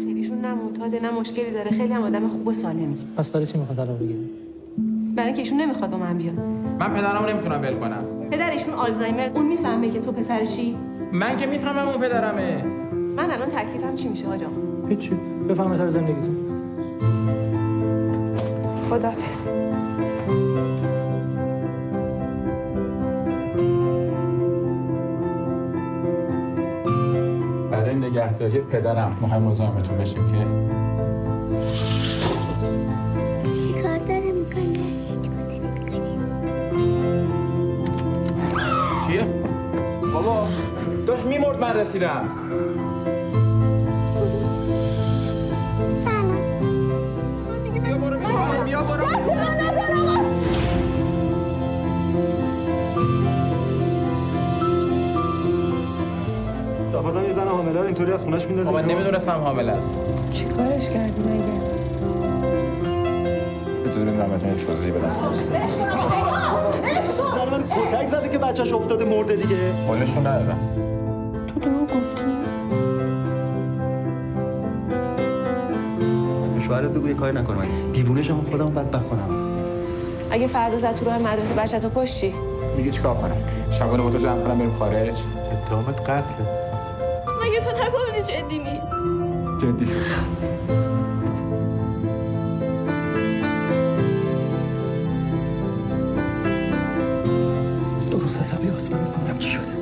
خیر، ایشون نه معتاده نه مشکلی داره، خیلی هم آدم خوب و سالمی. پس برای چی میخواد طلاق بگیره؟ برای اینکه ایشون نمیخواد با من بیاد. من پدرمو نمیتونم ول کنم. پدر ایشون آلزایمر، اون میفهمه که تو پسرشی؟ من که میفهمم اون پدرمه. من الان تکلیفم چی میشه حاج آقا؟ هیچی، بفهم سر زندگیتون. خداحافظ. برای نگهداری پدرم مهم مزاحمتون بشیم که چی کار داره میکنه؟ چیه؟ بابا داشت میمرد من رسیدم. سلام. میگه بیا برو بیا برو. حالا یه زن حامله رو اینطوری از خونش میندازیم. من نمیدونستم حامله. چیکارش کردی مگه؟ اجازه بدید من بهتون توضیح بدم. زن من کتک زده که بچه‌ش افتاده مرده دیگه. قولشون ندادم. تو دروغ گفتی؟ به شوهرت بگو یه کاری نکنه، من دیوونه‌شم خودم بدبخت کنم. اگه فردا زد تو راه مدرسه بچه‌تو کشتی؟ میگه چیکار کنم؟ شبانه با تو جمع کنم بریم خارج؟ اتهامت قتله. مگه تو نگفتی جدی نیست؟ جدی شد. درست حسابی واسه من بگم چی شده.